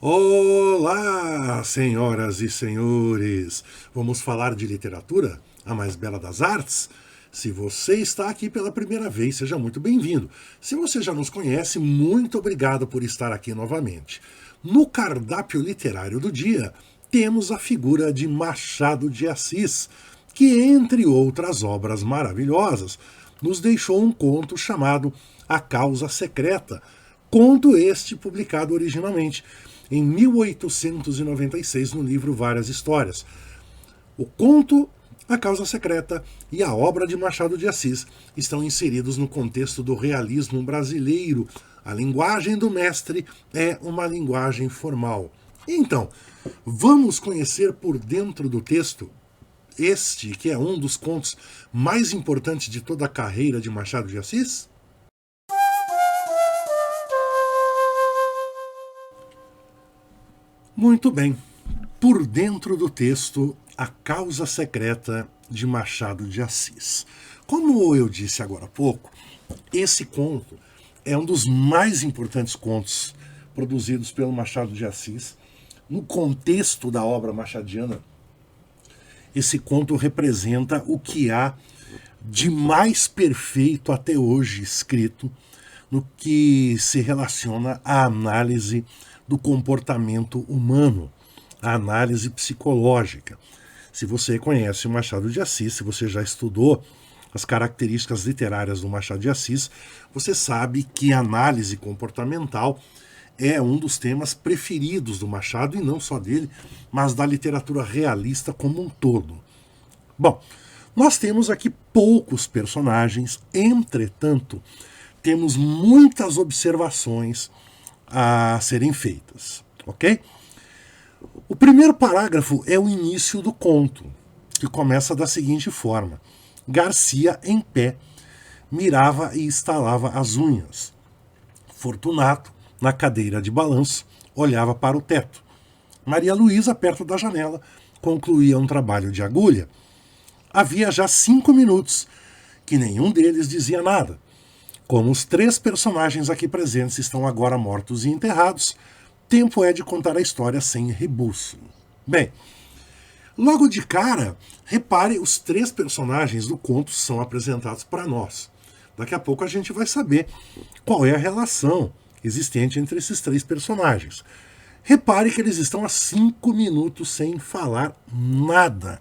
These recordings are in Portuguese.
Olá, senhoras e senhores! Vamos falar de literatura, a mais bela das artes? Se você está aqui pela primeira vez, seja muito bem-vindo. Se você já nos conhece, muito obrigado por estar aqui novamente. No cardápio literário do dia, temos a figura de Machado de Assis, que, entre outras obras maravilhosas, nos deixou um conto chamado A Causa Secreta, conto este publicado originalmente em 1896 no livro Várias Histórias. O conto, A Causa Secreta e a obra de Machado de Assis estão inseridos no contexto do realismo brasileiro. A linguagem do mestre é uma linguagem formal. Então, vamos conhecer por dentro do texto este, que é um dos contos mais importantes de toda a carreira de Machado de Assis? Muito bem. Por dentro do texto, A Causa Secreta de Machado de Assis. Como eu disse agora há pouco, esse conto é um dos mais importantes contos produzidos pelo Machado de Assis. No contexto da obra machadiana, esse conto representa o que há de mais perfeito até hoje escrito no que se relaciona à análise do comportamento humano, a análise psicológica. Se você conhece o Machado de Assis, se você já estudou as características literárias do Machado de Assis, você sabe que a análise comportamental é um dos temas preferidos do Machado, e não só dele, mas da literatura realista como um todo. Bom, nós temos aqui poucos personagens, entretanto, temos muitas observações a serem feitas, ok? O primeiro parágrafo é o início do conto, que começa da seguinte forma: Garcia, em pé, mirava e estalava as unhas. Fortunato, na cadeira de balanço, olhava para o teto. Maria Luísa, perto da janela, concluía um trabalho de agulha. Havia já 5 minutos que nenhum deles dizia nada. Como os 3 personagens aqui presentes estão agora mortos e enterrados, tempo é de contar a história sem rebuço. Bem, logo de cara, repare, os 3 personagens do conto são apresentados para nós. Daqui a pouco a gente vai saber qual é a relação existente entre esses 3 personagens. Repare que eles estão há 5 minutos sem falar nada.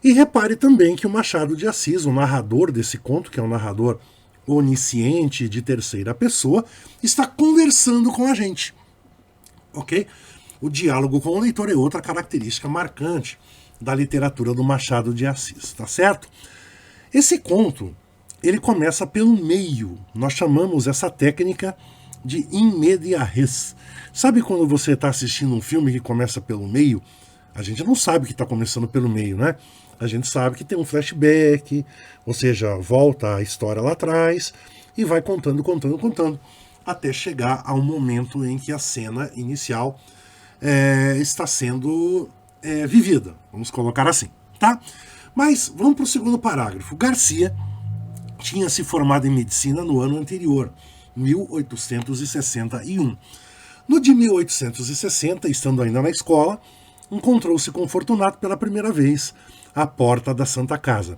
E repare também que o Machado de Assis, o narrador desse conto, que é um narrador onisciente de terceira pessoa, está conversando com a gente. Ok? O diálogo com o leitor é outra característica marcante da literatura do Machado de Assis, tá certo? Esse conto, ele começa pelo meio. Nós chamamos essa técnica de in media res. Sabe quando você está assistindo um filme que começa pelo meio? A gente não sabe que está começando pelo meio, né? A gente sabe que tem um flashback, ou seja, volta a história lá atrás e vai contando, até chegar ao momento em que a cena inicial está sendo vivida, vamos colocar assim, tá? Mas vamos para o segundo parágrafo. Garcia tinha se formado em medicina no ano anterior, 1861. No de 1860, estando ainda na escola, encontrou-se com Fortunato pela primeira vez à porta da Santa Casa.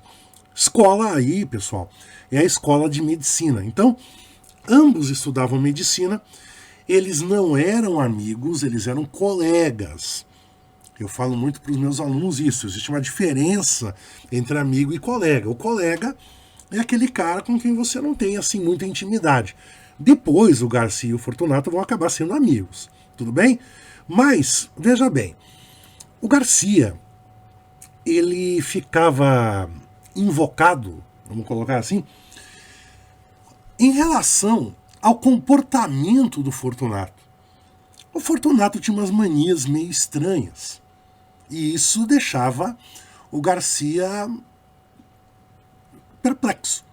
Escola aí, pessoal, é a escola de medicina. Então, ambos estudavam medicina, eles não eram amigos, eles eram colegas. Eu falo muito para os meus alunos isso, existe uma diferença entre amigo e colega. O colega é aquele cara com quem você não tem assim muita intimidade. Depois o Garcia e o Fortunato vão acabar sendo amigos, tudo bem? Mas, veja bem, o Garcia, ele ficava invocado, vamos colocar assim, em relação ao comportamento do Fortunato. O Fortunato tinha umas manias meio estranhas. E isso deixava o Garcia perplexo.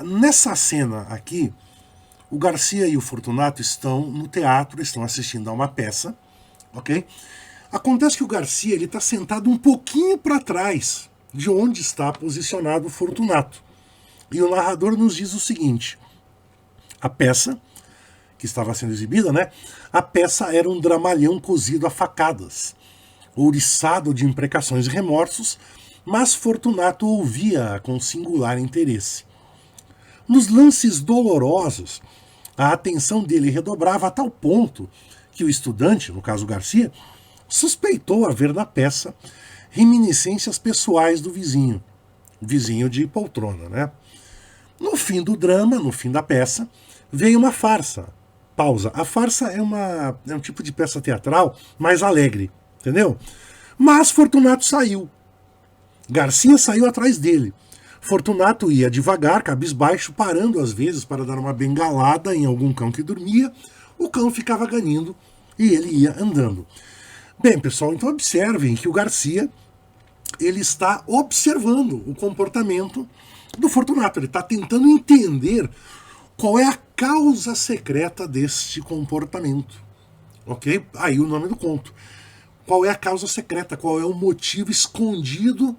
Nessa cena aqui, o Garcia e o Fortunato estão no teatro, estão assistindo a uma peça, ok? Acontece que o Garcia está sentado um pouquinho para trás de onde está posicionado o Fortunato. E o narrador nos diz o seguinte: a peça, que estava sendo exibida, né? A peça era um dramalhão cozido a facadas, ouriçado de imprecações e remorsos, mas Fortunato ouvia com singular interesse. Nos lances dolorosos, a atenção dele redobrava a tal ponto que o estudante, no caso Garcia, suspeitou haver na peça reminiscências pessoais do vizinho de poltrona, né? No fim do drama, no fim da peça, veio uma farsa. Pausa. A farsa é um tipo de peça teatral mais alegre, entendeu? Mas Fortunato saiu. Garcia saiu atrás dele. Fortunato ia devagar, cabisbaixo, parando às vezes para dar uma bengalada em algum cão que dormia. O cão ficava ganindo e ele ia andando. Bem, pessoal, então observem que o Garcia ele está observando o comportamento do Fortunato. Ele está tentando entender qual é a causa secreta deste comportamento. Ok? Aí o nome do conto. Qual é a causa secreta? Qual é o motivo escondido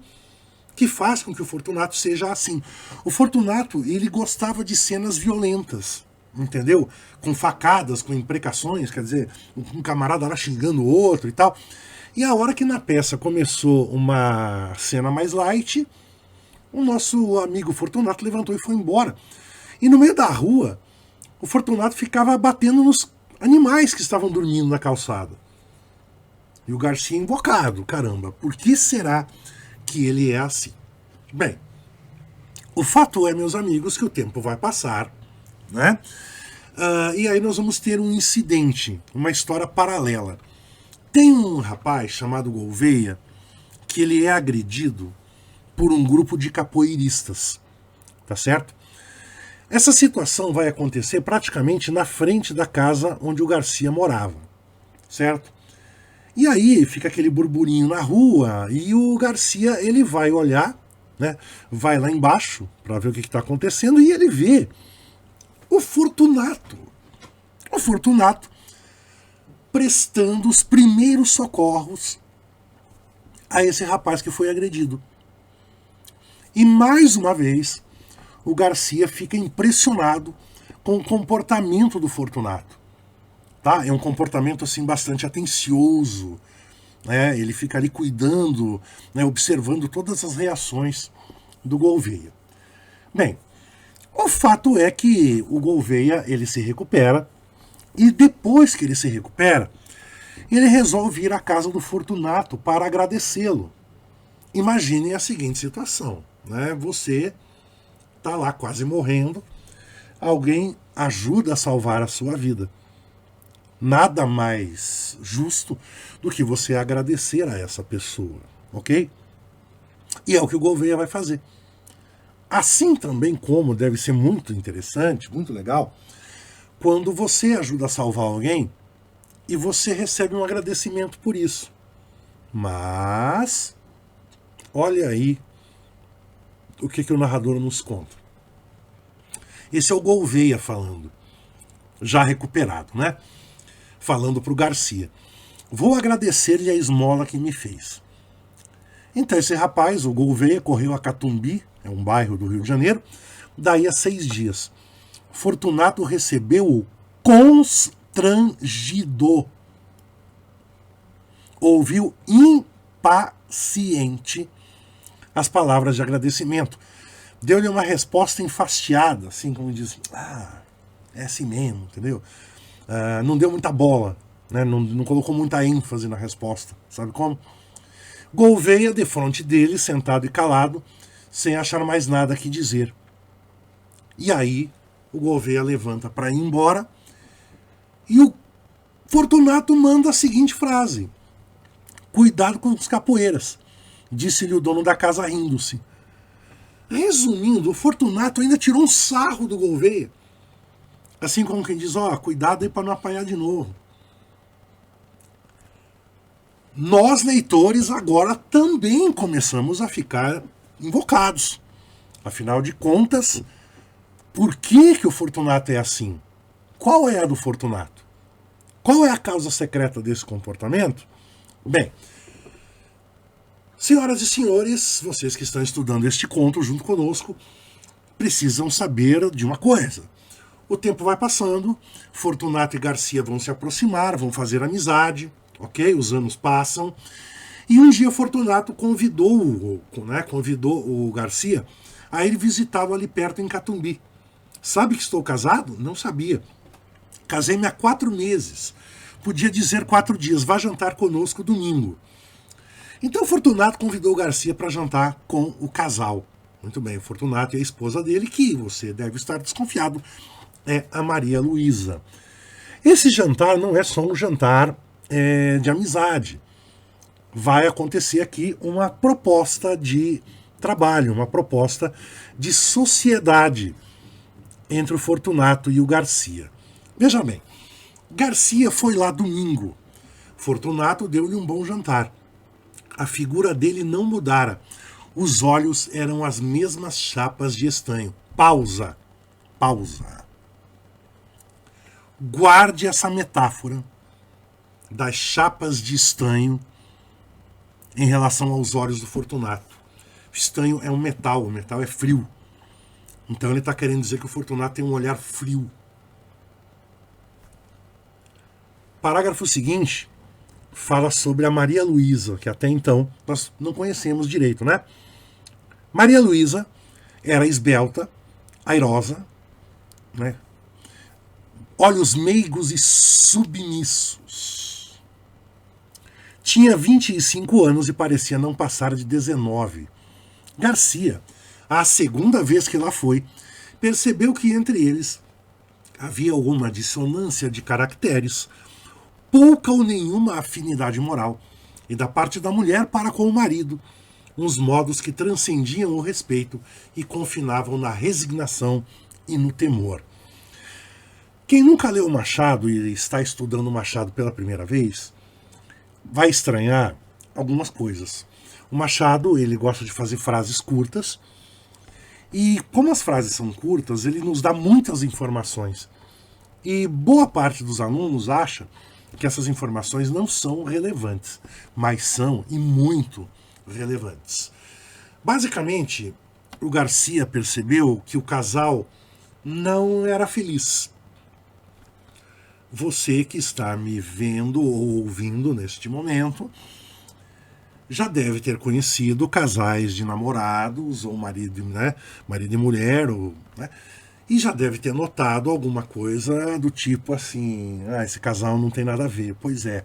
que faz com que o Fortunato seja assim? O Fortunato, ele gostava de cenas violentas, entendeu? Com facadas, com imprecações, quer dizer, um camarada lá xingando o outro e tal. E a hora que na peça começou uma cena mais light, o nosso amigo Fortunato levantou e foi embora. E no meio da rua, o Fortunato ficava batendo nos animais que estavam dormindo na calçada. E o Garcia invocado, caramba, por que será que ele é assim? Bem, o fato é, meus amigos, que o tempo vai passar, né? E aí nós vamos ter um incidente, uma história paralela. Tem um rapaz chamado Gouveia que ele é agredido por um grupo de capoeiristas, tá certo? Essa situação vai acontecer praticamente na frente da casa onde o Garcia morava, certo? E aí fica aquele burburinho na rua e o Garcia ele vai olhar, né? Vai lá embaixo para ver o que está acontecendo e ele vê o Fortunato. O Fortunato prestando os primeiros socorros a esse rapaz que foi agredido. E mais uma vez, o Garcia fica impressionado com o comportamento do Fortunato. Tá? É um comportamento assim bastante atencioso, né? Ele fica ali cuidando, né? Observando todas as reações do Gouveia. Bem, o fato é que o Gouveia ele se recupera e depois que ele se recupera, ele resolve ir à casa do Fortunato para agradecê-lo. Imaginem a seguinte situação, né? Você está lá quase morrendo, alguém ajuda a salvar a sua vida. Nada mais justo do que você agradecer a essa pessoa, ok? E é o que o Gouveia vai fazer. Assim também como deve ser muito interessante, muito legal, quando você ajuda a salvar alguém e você recebe um agradecimento por isso. Mas, olha aí o que o narrador nos conta. Esse é o Gouveia falando, já recuperado, né? Falando para o Garcia. Vou agradecer-lhe a esmola que me fez. Então esse rapaz, o Gouveia, correu a Catumbi, é um bairro do Rio de Janeiro, daí a 6 dias. Fortunato recebeu-o constrangido. Ouviu impaciente as palavras de agradecimento. Deu-lhe uma resposta enfastiada, assim como diz, é assim mesmo, entendeu? Não deu muita bola, né? Não colocou muita ênfase na resposta, sabe como? Gouveia, defronte dele, sentado e calado, sem achar mais nada que dizer. E aí, o Gouveia levanta para ir embora e o Fortunato manda a seguinte frase: cuidado com os capoeiras, disse-lhe o dono da casa rindo-se. Resumindo, o Fortunato ainda tirou um sarro do Gouveia. Assim como quem diz, cuidado aí para não apanhar de novo. Nós, leitores, agora também começamos a ficar invocados. Afinal de contas, por que o Fortunato é assim? Qual é a do Fortunato? Qual é a causa secreta desse comportamento? Bem, senhoras e senhores, vocês que estão estudando este conto junto conosco, precisam saber de uma coisa. O tempo vai passando, Fortunato e Garcia vão se aproximar, vão fazer amizade, ok? Os anos passam. E um dia Fortunato convidou o Garcia a ir visitá-lo ali perto em Catumbi. Sabe que estou casado? Não sabia. Casei-me há 4 meses. Podia dizer 4 dias, vá jantar conosco domingo. Então Fortunato convidou o Garcia para jantar com o casal. Muito bem, o Fortunato e a esposa dele, que você deve estar desconfiado, é a Maria Luísa. Esse jantar não é só um jantar de amizade. Vai acontecer aqui uma proposta de trabalho, uma proposta de sociedade entre o Fortunato e o Garcia. Veja bem, Garcia foi lá domingo. Fortunato deu-lhe um bom jantar. A figura dele não mudara. Os olhos eram as mesmas chapas de estanho. Pausa. Pausa. Guarde essa metáfora das chapas de estanho em relação aos olhos do Fortunato. O estanho é um metal, o metal é frio. Então ele está querendo dizer que o Fortunato tem um olhar frio. Parágrafo seguinte fala sobre a Maria Luísa, que até então nós não conhecemos direito, né? Maria Luísa era esbelta, airosa, né? Olhos meigos e submissos. Tinha 25 anos e parecia não passar de 19. Garcia, a segunda vez que lá foi, percebeu que entre eles havia alguma dissonância de caracteres, pouca ou nenhuma afinidade moral, e da parte da mulher para com o marido, uns modos que transcendiam o respeito e confinavam na resignação e no temor. Quem nunca leu Machado e está estudando Machado pela primeira vez, vai estranhar algumas coisas. O Machado, ele gosta de fazer frases curtas, e como as frases são curtas, ele nos dá muitas informações. E boa parte dos alunos acha que essas informações não são relevantes, mas são e muito relevantes. Basicamente, o Garcia percebeu que o casal não era feliz. Você que está me vendo ou ouvindo neste momento já deve ter conhecido casais de namorados, ou marido e mulher, e já deve ter notado alguma coisa do tipo assim, esse casal não tem nada a ver. Pois é,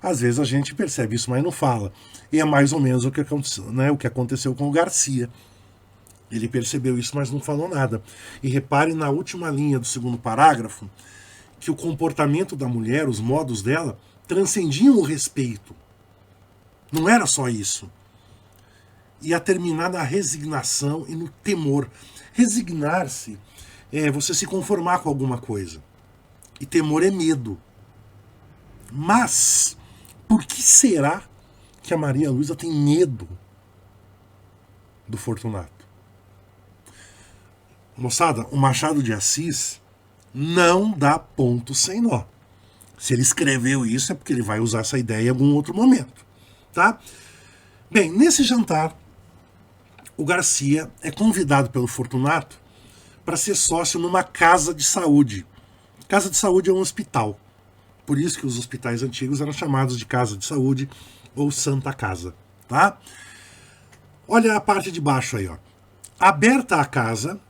às vezes a gente percebe isso, mas não fala. E é mais ou menos o que aconteceu, o que aconteceu com o Garcia. Ele percebeu isso, mas não falou nada. E repare na última linha do segundo parágrafo, que o comportamento da mulher, os modos dela, transcendiam o respeito. Não era só isso. Ia terminar na resignação e no temor. Resignar-se é você se conformar com alguma coisa. E temor é medo. Mas, por que será que a Maria Luísa tem medo do Fortunato? Moçada, o Machado de Assis não dá ponto sem nó. Se ele escreveu isso é porque ele vai usar essa ideia em algum outro momento. Tá? Bem, nesse jantar, o Garcia é convidado pelo Fortunato para ser sócio numa casa de saúde. Casa de saúde é um hospital. Por isso que os hospitais antigos eram chamados de casa de saúde ou Santa Casa. Tá? Olha a parte de baixo aí. Ó. Aberta a casa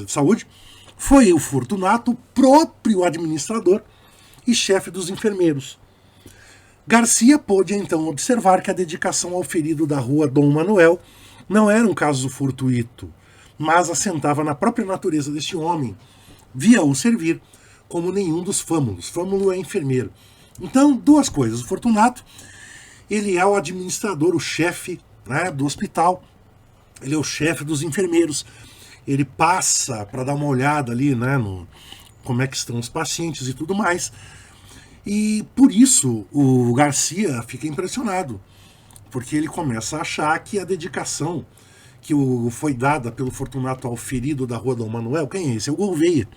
de saúde, foi o Fortunato, próprio administrador e chefe dos enfermeiros. Garcia pôde então observar que a dedicação ao ferido da rua Dom Manuel não era um caso fortuito, mas assentava na própria natureza deste homem. Via-o servir como nenhum dos fâmulos. Fâmulo é enfermeiro. Então, duas coisas. O Fortunato, ele é o administrador, o chefe do hospital. Ele é o chefe dos enfermeiros. Ele passa para dar uma olhada ali, no como é que estão os pacientes e tudo mais. E por isso o Garcia fica impressionado, porque ele começa a achar que a dedicação que foi dada pelo Fortunato ao ferido da rua Dom Manuel, quem é esse? É o Gouveia,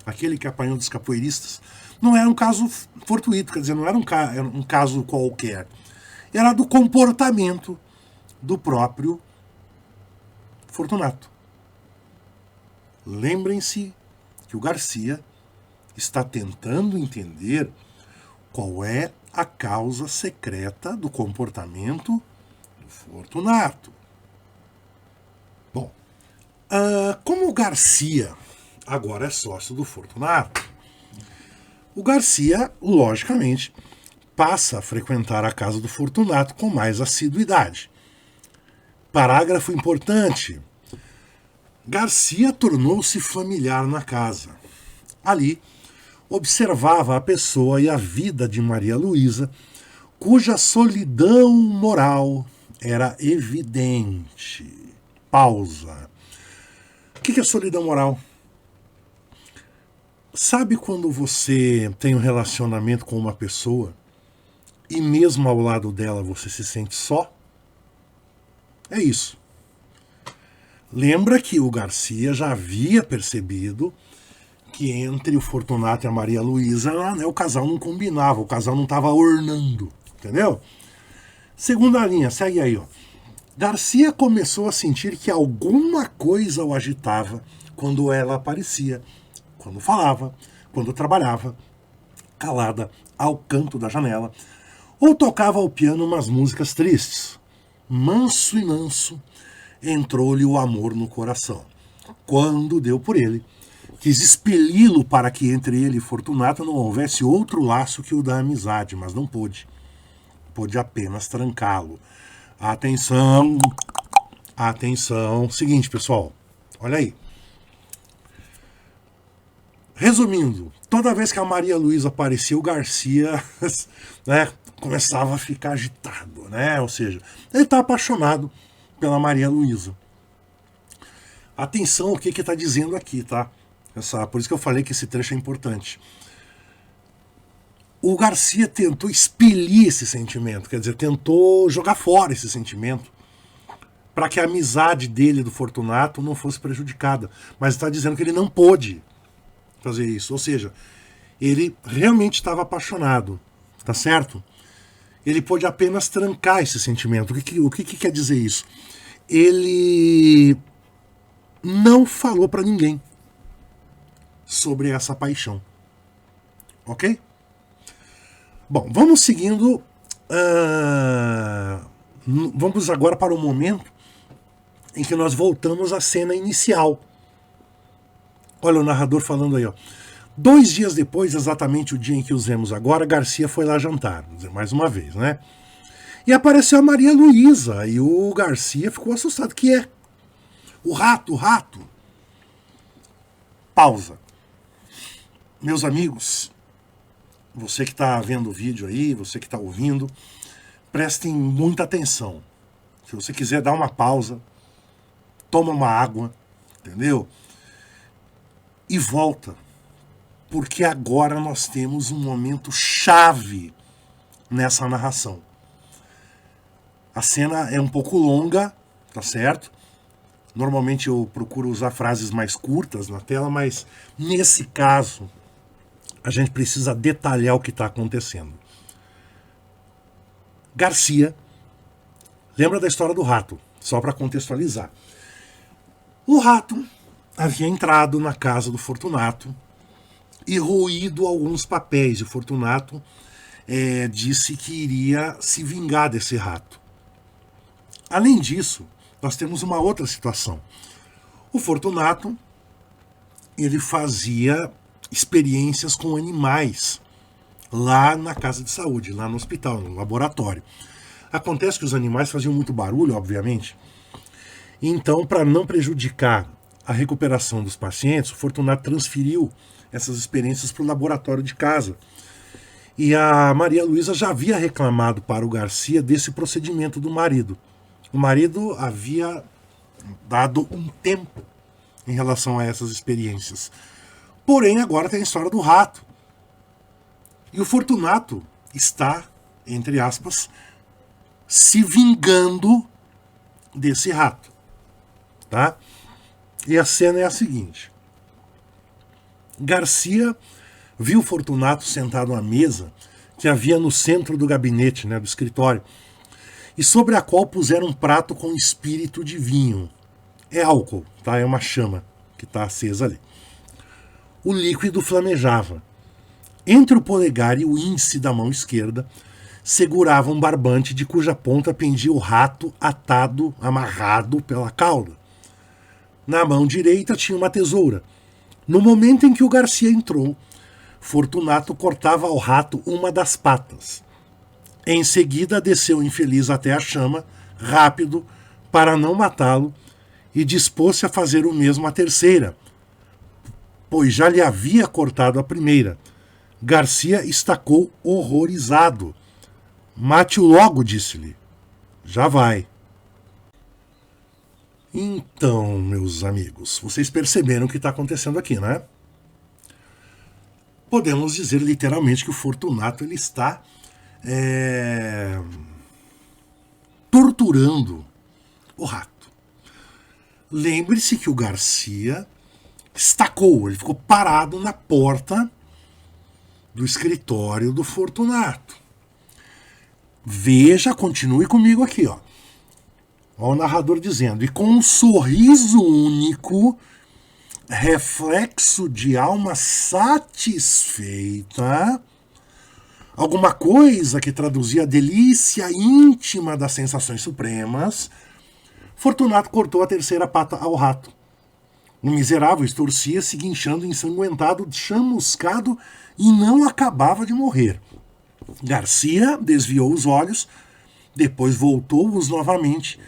aquele que apanhou dos capoeiristas. Não era um caso fortuito, quer dizer, não era um caso qualquer. Era do comportamento do próprio Fortunato. Lembrem-se que que o Garcia está tentando entender qual é a causa secreta do comportamento do Fortunato. Bom, como o Garcia agora é sócio do Fortunato, o Garcia, logicamente, passa a frequentar a casa do Fortunato com mais assiduidade. Parágrafo importante. Garcia tornou-se familiar na casa. Ali, observava a pessoa e a vida de Maria Luísa, cuja solidão moral era evidente. Pausa. O que é solidão moral? Sabe quando você tem um relacionamento com uma pessoa e mesmo ao lado dela você se sente só? É isso. Lembra que o Garcia já havia percebido que entre o Fortunato e a Maria Luísa, o casal não combinava, o casal não estava ornando, entendeu? Segunda linha, segue aí, ó. Garcia começou a sentir que alguma coisa o agitava quando ela aparecia, quando falava, quando trabalhava, calada ao canto da janela, ou tocava ao piano umas músicas tristes. Manso e manso, entrou-lhe o amor no coração. Quando deu por ele, quis expeli-lo para que entre ele e Fortunato não houvesse outro laço que o da amizade, mas não pôde. Pôde apenas trancá-lo. Atenção! Atenção! Seguinte, pessoal, olha aí. Resumindo, toda vez que a Maria Luísa aparecia, o Garcia começava a ficar agitado, Ou seja, ele está apaixonado pela Maria Luísa. Atenção o que está dizendo aqui, tá? Por isso que eu falei que esse trecho é importante. O Garcia tentou expelir esse sentimento, quer dizer, tentou jogar fora esse sentimento para que a amizade dele do Fortunato não fosse prejudicada. Mas está dizendo que ele não pôde fazer isso. Ou seja, ele realmente estava apaixonado, tá certo? Ele pôde apenas trancar esse sentimento. O que quer dizer isso? Ele não falou para ninguém sobre essa paixão. Ok? Bom, vamos seguindo. Vamos agora para o momento em que nós voltamos à cena inicial. Olha o narrador falando aí, ó. 2 dias depois, exatamente o dia em que os vemos agora, Garcia foi lá jantar, mais uma vez, E apareceu a Maria Luísa, e o Garcia ficou assustado. Que é? O rato, o rato. Pausa. Meus amigos, você que está vendo o vídeo aí, você que está ouvindo, prestem muita atenção. Se você quiser dar uma pausa, toma uma água, entendeu? E volta, porque agora nós temos um momento chave nessa narração. A cena é um pouco longa, tá certo? Normalmente eu procuro usar frases mais curtas na tela, mas nesse caso a gente precisa detalhar o que está acontecendo. Garcia, lembra da história do rato, só para contextualizar. O rato havia entrado na casa do Fortunato e roído alguns papéis. O Fortunato disse que iria se vingar desse rato. Além disso, nós temos uma outra situação. O Fortunato, ele fazia experiências com animais lá na casa de saúde, lá no hospital, no laboratório. Acontece que os animais faziam muito barulho, obviamente. Então, para não prejudicar a recuperação dos pacientes, o Fortunato transferiu essas experiências para o laboratório de casa. E a Maria Luísa já havia reclamado para o Garcia desse procedimento do marido. O marido havia dado um tempo em relação a essas experiências. Porém, agora tem a história do rato. E o Fortunato está, entre aspas, se vingando desse rato. Tá? E a cena é a seguinte. Garcia viu Fortunato sentado à mesa que havia no centro do gabinete, do escritório, e sobre a qual puseram um prato com espírito de vinho. É álcool, tá? É uma chama que está acesa ali. O líquido flamejava. Entre o polegar e o índice da mão esquerda segurava um barbante de cuja ponta pendia o rato atado, amarrado pela cauda. Na mão direita tinha uma tesoura. No momento em que o Garcia entrou, Fortunato cortava ao rato uma das patas. Em seguida, desceu o infeliz até a chama, rápido, para não matá-lo, e dispôs-se a fazer o mesmo à terceira, pois já lhe havia cortado a primeira. Garcia estacou horrorizado. Mate-o logo, disse-lhe. Já vai. Então, meus amigos, vocês perceberam o que está acontecendo aqui, né? Podemos dizer literalmente que o Fortunato ele está torturando o rato. Lembre-se que o Garcia estacou, ele ficou parado na porta do escritório do Fortunato. Veja, continue comigo aqui, ó. Olha o narrador dizendo: e com um sorriso único, reflexo de alma satisfeita, alguma coisa que traduzia a delícia íntima das sensações supremas, Fortunato cortou a terceira pata ao rato. O miserável estorcia-se, guinchando, ensanguentado, chamuscado, e não acabava de morrer. Garcia desviou os olhos, depois voltou-os novamente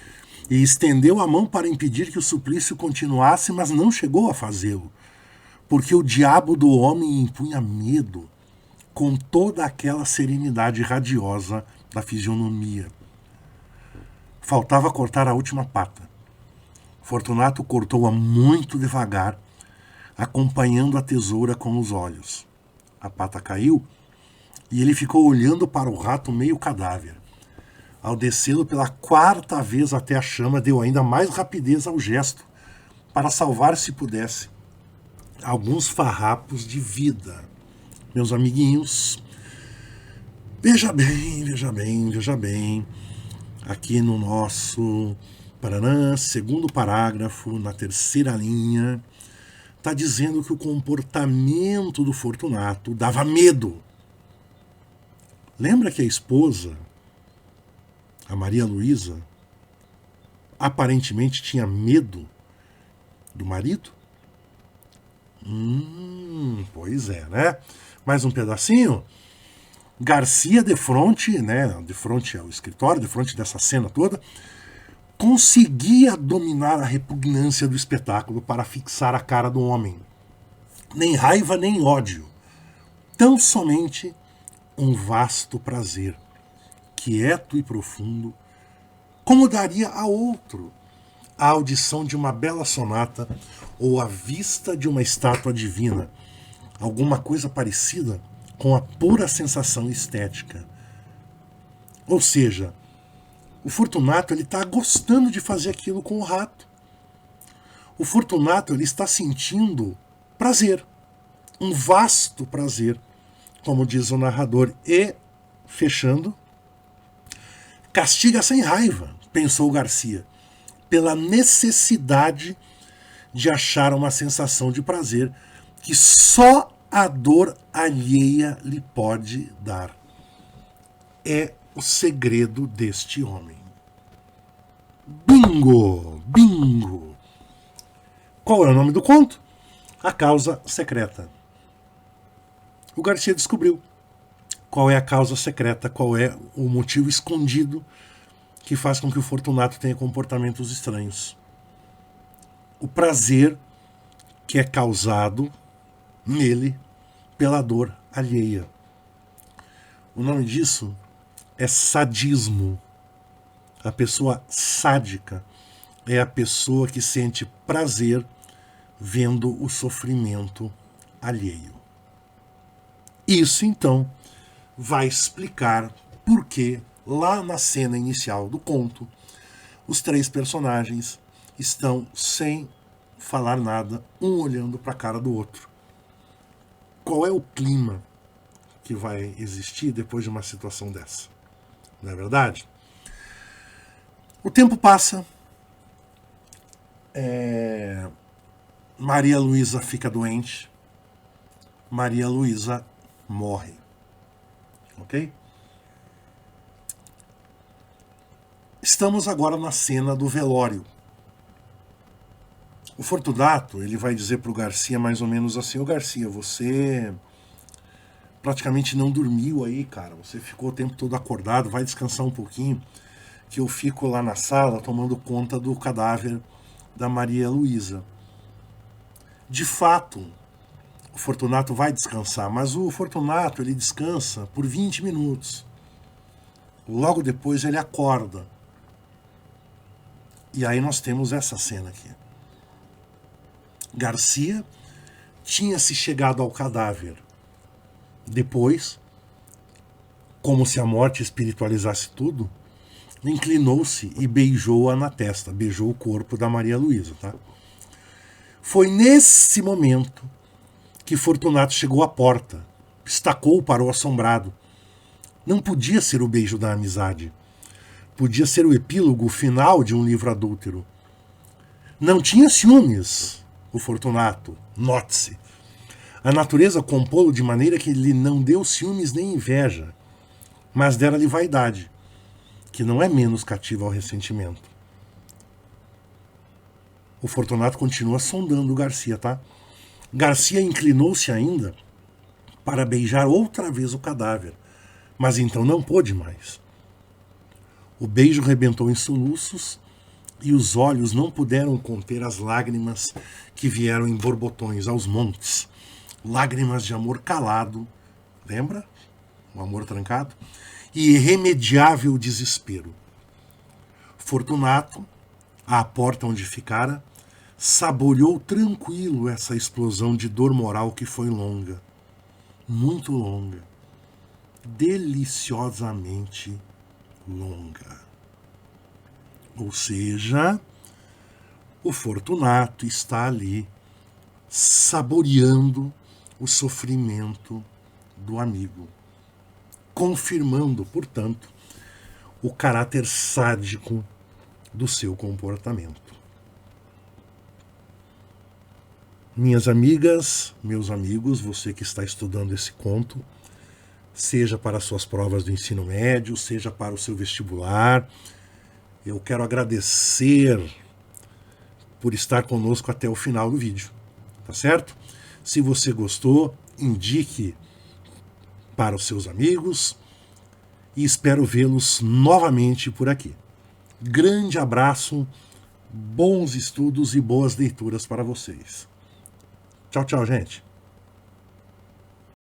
e estendeu a mão para impedir que o suplício continuasse, mas não chegou a fazê-lo, porque o diabo do homem impunha medo, com toda aquela serenidade radiosa da fisionomia. Faltava cortar a última pata. Fortunato cortou-a muito devagar, acompanhando a tesoura com os olhos. A pata caiu e ele ficou olhando para o rato meio cadáver. Ao descê-lo pela quarta vez até a chama, deu ainda mais rapidez ao gesto, para salvar, se pudesse, alguns farrapos de vida. Meus amiguinhos, veja bem, veja bem, veja bem. Aqui no nosso segundo parágrafo, na terceira linha, está dizendo que o comportamento do Fortunato dava medo. Lembra que a esposa, a Maria Luísa, aparentemente tinha medo do marido? Pois é, né? Mais um pedacinho. Garcia, de frente ao escritório, de frente dessa cena toda, conseguia dominar a repugnância do espetáculo para fixar a cara do homem. Nem raiva, nem ódio. Tão somente um vasto prazer, quieto e profundo, como daria a outro a audição de uma bela sonata ou a vista de uma estátua divina, alguma coisa parecida com a pura sensação estética. Ou seja, o Fortunato está gostando de fazer aquilo com o rato. O Fortunato ele está sentindo prazer, um vasto prazer, como diz o narrador, e, fechando, castiga sem raiva, pensou Garcia, pela necessidade de achar uma sensação de prazer que só a dor alheia lhe pode dar. É o segredo deste homem. Bingo! Bingo! Qual é o nome do conto? A Causa Secreta. O Garcia descobriu qual é a causa secreta, qual é o motivo escondido que faz com que o Fortunato tenha comportamentos estranhos. O prazer que é causado nele pela dor alheia. O nome disso é sadismo. A pessoa sádica é a pessoa que sente prazer vendo o sofrimento alheio. Isso, então, vai explicar por que, lá na cena inicial do conto, os três personagens estão sem falar nada, um olhando para a cara do outro. Qual é o clima que vai existir depois de uma situação dessa? Não é verdade? O tempo passa. Maria Luísa fica doente. Maria Luísa morre. Ok? Estamos agora na cena do velório. O Fortunato, ele vai dizer para o Garcia mais ou menos assim: ô Garcia, você praticamente não dormiu aí, cara. Você ficou o tempo todo acordado, vai descansar um pouquinho, que eu fico lá na sala tomando conta do cadáver da Maria Luísa. De fato, o Fortunato vai descansar, mas o Fortunato, ele descansa por 20 minutos. Logo depois ele acorda. E aí nós temos essa cena aqui. Garcia tinha se chegado ao cadáver. Depois, como se a morte espiritualizasse tudo, inclinou-se e beijou-a na testa, beijou o corpo da Maria Luísa, tá? Foi nesse momento que Fortunato chegou à porta, estacou para o assombrado. Não podia ser o beijo da amizade. Podia ser o epílogo final de um livro adúltero. Não tinha ciúmes, o Fortunato, note-se. A natureza compô-lo de maneira que lhe não deu ciúmes nem inveja, mas dera-lhe vaidade, que não é menos cativa ao ressentimento. O Fortunato continua sondando o Garcia, tá? Garcia inclinou-se ainda para beijar outra vez o cadáver, mas então não pôde mais. O beijo rebentou em soluços e os olhos não puderam conter as lágrimas que vieram em borbotões aos montes. Lágrimas de amor calado, lembra? O amor trancado. E irremediável desespero. Fortunato, à porta onde ficara, saboreou tranquilo essa explosão de dor moral que foi longa. Muito longa. Deliciosamente longa. Ou seja, o Fortunato está ali saboreando o sofrimento do amigo, confirmando, portanto, o caráter sádico do seu comportamento. Minhas amigas, meus amigos, você que está estudando esse conto, seja para suas provas do ensino médio, seja para o seu vestibular, eu quero agradecer por estar conosco até o final do vídeo, tá certo? Se você gostou, indique para os seus amigos e espero vê-los novamente por aqui. Grande abraço, bons estudos e boas leituras para vocês. Tchau, tchau, gente.